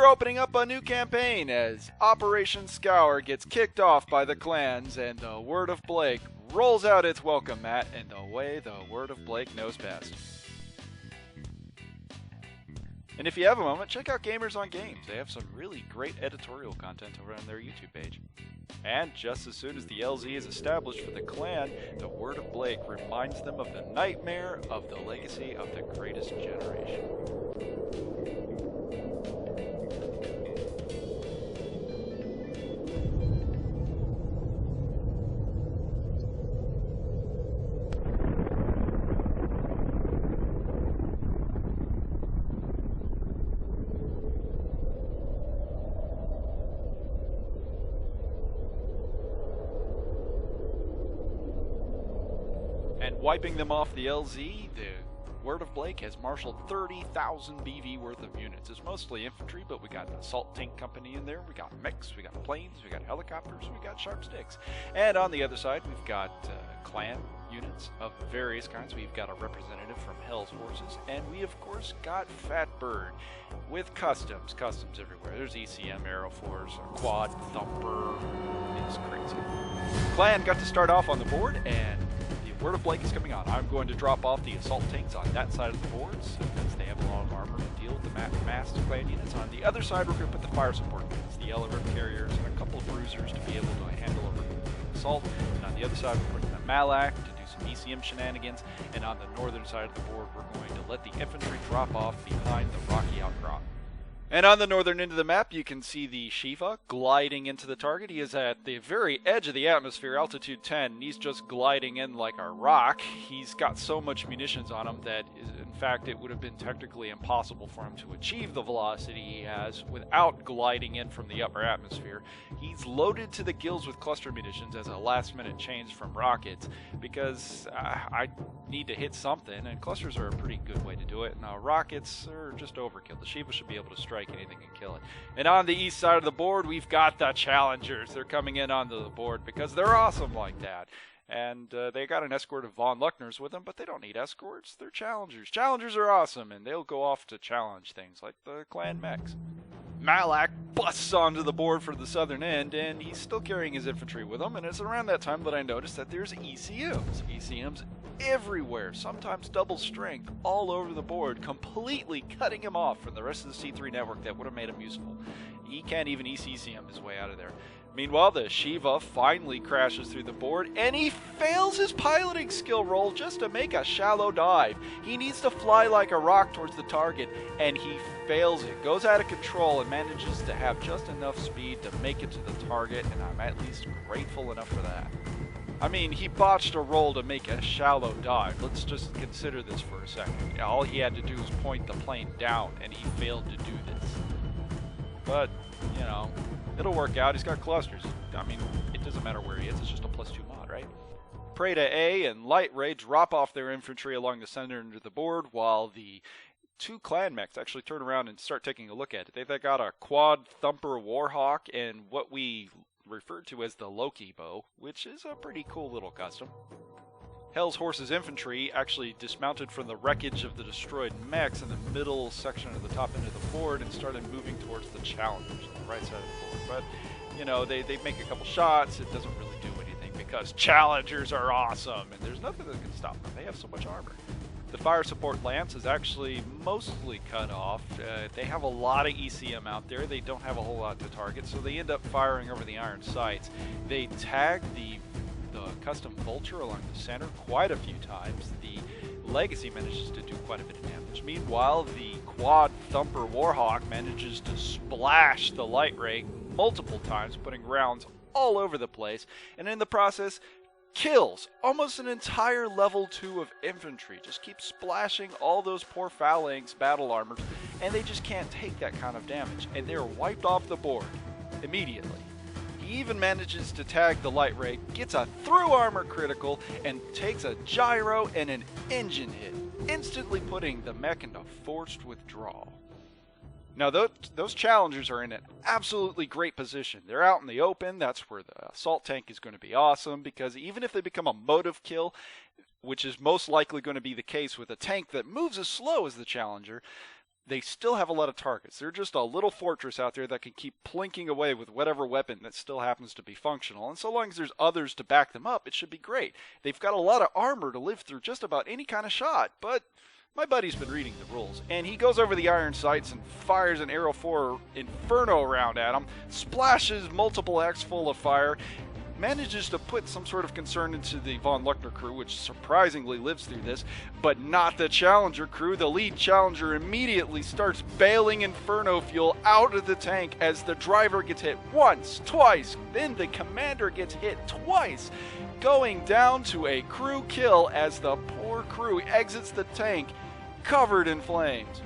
We're opening up a new campaign as Operation Scour gets kicked off by the clans and the Word of Blake rolls out its welcome mat in the way the Word of Blake knows best. And if you have a moment, check out Gamers on Games. They have some really great editorial content over on their YouTube page. And just as soon as the LZ is established for the clan, the Word of Blake reminds them of the nightmare of the legacy of the greatest generation. And wiping them off the LZ, the Word of Blake has marshaled 30,000 BV worth of units. It's mostly infantry, but we got an assault tank company in there, we got mechs, we got planes, we got helicopters, we got sharp sticks. And on the other side, we've got clan units of various kinds. We've got a representative from Hell's Horses, and we of course got Fat Bird with customs everywhere. There's ECM, Aeroforce, a Quad, Thumper. It's crazy. Clan got to start off on the board, and Word of Blake is coming on. I'm going to drop off the assault tanks on that side of the boards because they have a lot of armor to deal with the massed clan units. On the other side, we're going to put the fire support units, the yellow rib carriers, and a couple of bruisers to be able to handle a assault. And on the other side, we're putting the Malak to do some ECM shenanigans. And on the northern side of the board, we're going to let the infantry drop off behind the rocky outcrop. And on the northern end of the map, you can see the Shiva gliding into the target. He is at the very edge of the atmosphere, altitude 10, and he's just gliding in like a rock. He's got so much munitions on him that, in fact, it would have been technically impossible for him to achieve the velocity he has without gliding in from the upper atmosphere. He's loaded to the gills with cluster munitions as a last-minute change from rockets, because I need to hit something, and clusters are a pretty good way to do it. Now, rockets are just overkill. The Shiva should be able to strike anything and kill it. And on the east side of the board, we've got the Challengers. They're coming in onto the board because they're awesome like that. And they got an escort of Von Luckners with them, but they don't need escorts. They're Challengers. Challengers are awesome, and they'll go off to challenge things like the clan mechs. Malak busts onto the board for the southern end, and he's still carrying his infantry with him, and it's around that time that I noticed that there's ECMs. ECMs everywhere, sometimes double strength, all over the board, completely cutting him off from the rest of the C3 network that would have made him useful. He can't even ECCM his way out of there. Meanwhile, the Shiva finally crashes through the board, and he fails his piloting skill roll just to make a shallow dive. He needs to fly like a rock towards the target, and he fails it. Goes out of control and manages to have just enough speed to make it to the target, and I'm at least grateful enough for that. I mean, he botched a roll to make a shallow dive. Let's just consider this for a second. All he had to do was point the plane down, and he failed to do this. But, you know, it'll work out. He's got clusters. I mean, it doesn't matter where he is. It's just a +2 mod, right? Preda A and Light Ray drop off their infantry along the center end of the board, while the two clan mechs actually turn around and start taking a look at it. They've got a Quad Thumper Warhawk and what we referred to as the Loki bow, which is a pretty cool little custom. Hell's Horses infantry actually dismounted from the wreckage of the destroyed mechs in the middle section of the top end of the board and started moving towards the Challengers on the right side of the board. But, you know, they make a couple shots. It doesn't really do anything because Challengers are awesome, and there's nothing that can stop them. They have so much armor. The fire support lance is actually mostly cut off. They have a lot of ECM out there. They don't have a whole lot to target, so they end up firing over the iron sights. They tag the custom vulture along the center quite a few times. The legacy manages to do quite a bit of damage. Meanwhile, the Quad Thumper Warhawk manages to splash the Light Ray multiple times, putting rounds all over the place, and in the process kills almost an entire level 2 of infantry. Just keep splashing all those poor phalanx battle armors, and they just can't take that kind of damage, and they're wiped off the board immediately. He even manages to tag the Light Ray, gets a through armor critical, and takes a gyro and an engine hit, instantly putting the mech into forced withdrawal. Now, those Challengers are in an absolutely great position. They're out in the open. That's where the assault tank is going to be awesome, because even if they become a motive kill, which is most likely going to be the case with a tank that moves as slow as the Challenger, they still have a lot of targets. They're just a little fortress out there that can keep plinking away with whatever weapon that still happens to be functional. And so long as there's others to back them up, it should be great. They've got a lot of armor to live through just about any kind of shot, but my buddy's been reading the rules, and he goes over the iron sights and fires an arrow 4 Inferno round at him, splashes multiple X full of fire, manages to put some sort of concern into the von Luckner crew, which surprisingly lives through this, but not the Challenger crew. The lead Challenger immediately starts bailing Inferno fuel out of the tank as the driver gets hit once, twice, then the commander gets hit twice, going down to a crew kill as the poor crew exits the tank covered in flames.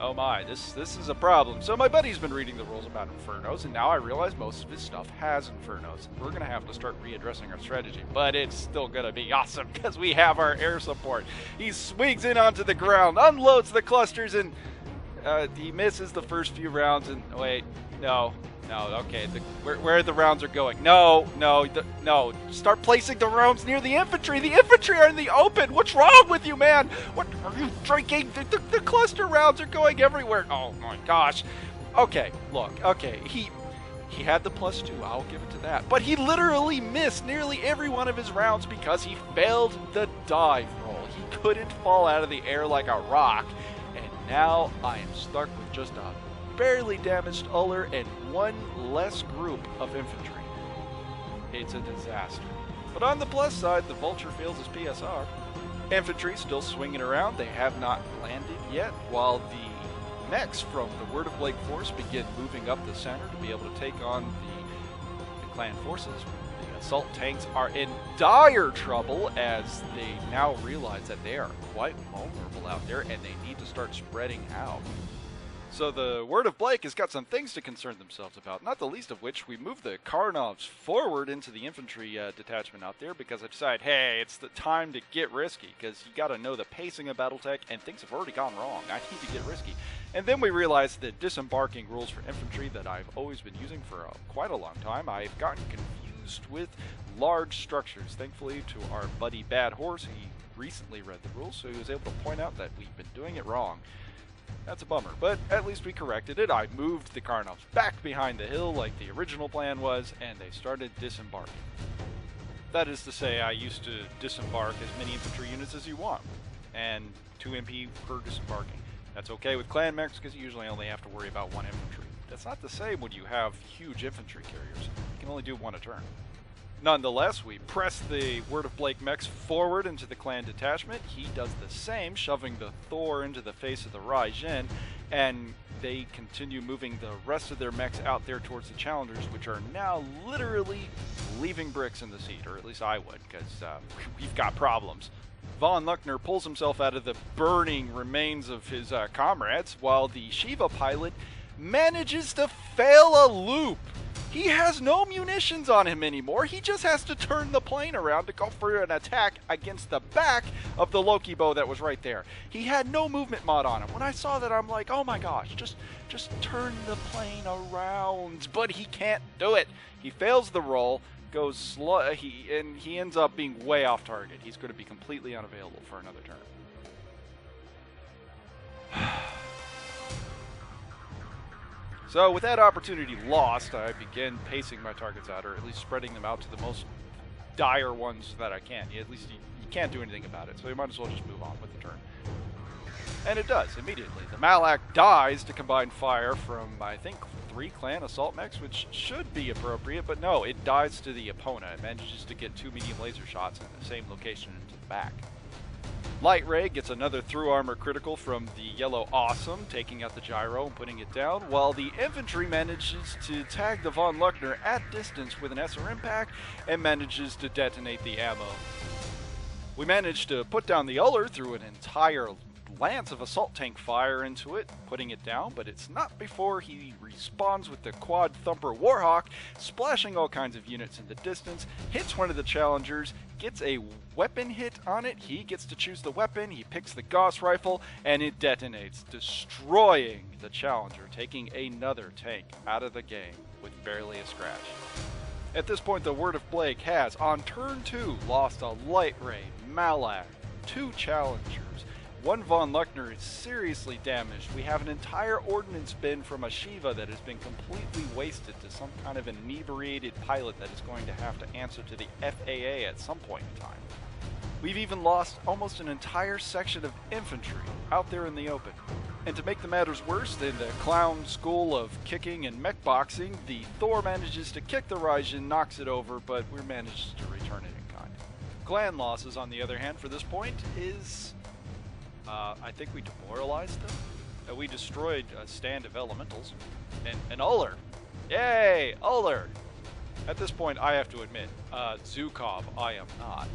Oh my, this is a problem. So my buddy's been reading the rules about Infernos, and now I realize most of his stuff has Infernos. We're going to have to start readdressing our strategy, but it's still going to be awesome because we have our air support. He swings in onto the ground, unloads the clusters, and he misses the first few rounds, and wait, no, okay, where the rounds are going. No, start placing the rounds near the infantry. The infantry are in the open. What's wrong with you, man? What are you drinking? The cluster rounds are going everywhere. Oh my gosh. Okay, look, okay, he had the +2, I'll give it to that. But he literally missed nearly every one of his rounds because he failed the dive roll. He couldn't fall out of the air like a rock. And now I am stuck with just a barely damaged Uller and one less group of infantry. It's a disaster. But on the plus side, the Vulture fails his PSR. Infantry still swinging around. They have not landed yet, while the mechs from the Word of Blake force begin moving up the center to be able to take on the clan forces. The assault tanks are in dire trouble as they now realize that they are quite vulnerable out there and they need to start spreading out. So the Word of Blake has got some things to concern themselves about, not the least of which we move the Karnovs forward into the infantry detachment out there because I decide, hey, it's the time to get risky because you got to know the pacing of Battletech and things have already gone wrong. I need to get risky. And then we realize the disembarking rules for infantry that I've always been using for quite a long time. I've gotten confused with large structures. Thankfully to our buddy Bad Horse, he recently read the rules, so he was able to point out that we've been doing it wrong. That's a bummer, but at least we corrected it. I moved the Karnovs back behind the hill like the original plan was, and they started disembarking. That is to say, I used to disembark as many infantry units as you want, and 2 MP per disembarking. That's okay with clan mechs because you usually only have to worry about 1 infantry. That's not the same when you have huge infantry carriers. You can only do 1 a turn. Nonetheless, we press the Word of Blake mechs forward into the clan detachment. He does the same, shoving the Thor into the face of the Raijin, and they continue moving the rest of their mechs out there towards the Challengers, which are now literally leaving bricks in the seat, or at least I would, because we've got problems. Von Luckner pulls himself out of the burning remains of his comrades, while the Shiva pilot manages to fail a loop. He has no munitions on him anymore. He just has to turn the plane around to go for an attack against the back of the Loki bow that was right there. He had no movement mod on him. When I saw that, I'm like, oh my gosh, just turn the plane around. But he can't do it. He fails the roll, goes slow, and he ends up being way off target. He's going to be completely unavailable for another turn. So with that opportunity lost, I begin pacing my targets out, or at least spreading them out to the most dire ones that I can. At least you can't do anything about it, so you might as well just move on with the turn. And it does, immediately. The Malak dies to combine fire from, I think, 3 clan assault mechs, which should be appropriate, but no, it dies to the opponent. It manages to get 2 medium laser shots in the same location into the back. Light Ray gets another through armor critical from the Yellow Awesome, taking out the gyro and putting it down, while the infantry manages to tag the Von Luckner at distance with an SR impact and manages to detonate the ammo. We managed to put down the Uller through an entire lance of assault tank fire into it, putting it down, but it's not before he respawns with the quad thumper Warhawk, splashing all kinds of units in the distance, hits one of the Challengers, gets a weapon hit on it. He gets to choose the weapon, he picks the Gauss rifle, and it detonates, destroying the Challenger, taking another tank out of the game with barely a scratch. At this point, the Word of Blake has, on turn 2, lost a Light Ray, Malak, 2 Challengers, One Von Luckner is seriously damaged. We have an entire ordnance bin from a Shiva that has been completely wasted to some kind of inebriated pilot that is going to have to answer to the FAA at some point in time. We've even lost almost an entire section of infantry out there in the open. And to make the matters worse, in the clown school of kicking and mech boxing, the Thor manages to kick the Raijin, knocks it over, but we managed to return it in kind. Clan losses, on the other hand, for this point is... I think we demoralized them. We destroyed a stand of elementals. And Uller! Yay! Uller! At this point, I have to admit, Zukov, I am not.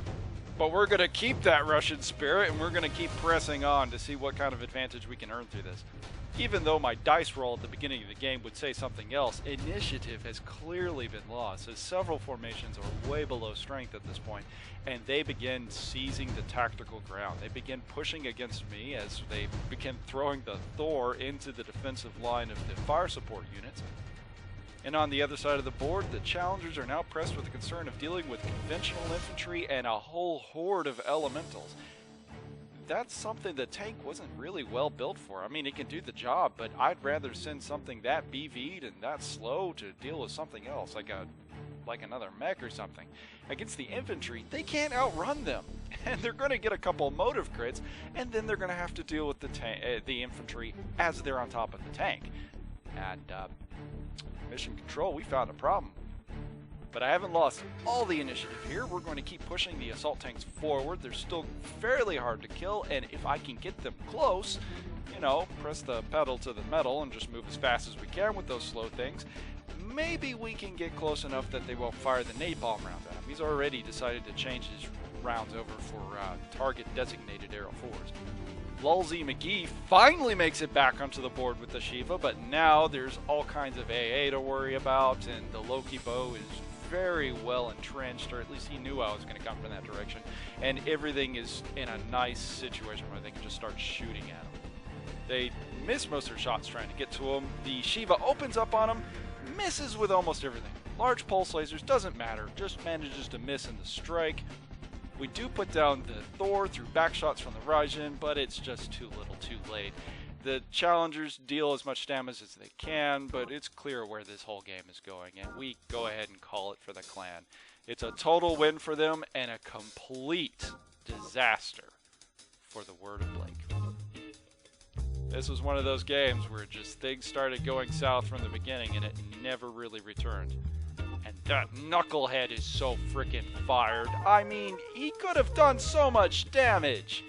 But we're going to keep that Russian spirit, and we're going to keep pressing on to see what kind of advantage we can earn through this. Even though my dice roll at the beginning of the game would say something else, initiative has clearly been lost, as several formations are way below strength at this point, and they begin seizing the tactical ground. They begin pushing against me as they begin throwing the Thor into the defensive line of the fire support units. And on the other side of the board, the challengers are now pressed with the concern of dealing with conventional infantry and a whole horde of elementals. That's something the tank wasn't really well built for. I mean, it can do the job, but I'd rather send something that BV'd and that slow to deal with something else, like another mech or something. Against the infantry, they can't outrun them, and they're going to get a couple motive crits, and then they're going to have to deal with the infantry as they're on top of the tank. And mission control, we found a problem. But I haven't lost all the initiative here. We're going to keep pushing the assault tanks forward. They're still fairly hard to kill, and if I can get them close, you know, press the pedal to the metal and just move as fast as we can with those slow things, maybe we can get close enough that they won't fire the napalm round at him. He's already decided to change his rounds over for target designated Arrow 4s. Lulzy McGee finally makes it back onto the board with the Shiva, but now there's all kinds of AA to worry about, and the Loki bow is very well entrenched, or at least he knew I was going to come from that direction, and everything is in a nice situation where they can just start shooting at him. They miss most of their shots trying to get to him. The Shiva opens up on him, misses with almost everything. Large pulse lasers, doesn't matter, just manages to miss in the strike. We do put down the Thor through back shots from the Raijin, but it's just too little too late. The challengers deal as much damage as they can, but it's clear where this whole game is going, and we go ahead and call it for the clan. It's a total win for them, and a complete disaster for the Word of Blake. This was one of those games where just things started going south from the beginning, and it never really returned. And that knucklehead is so frickin' fired. I mean, he could have done so much damage.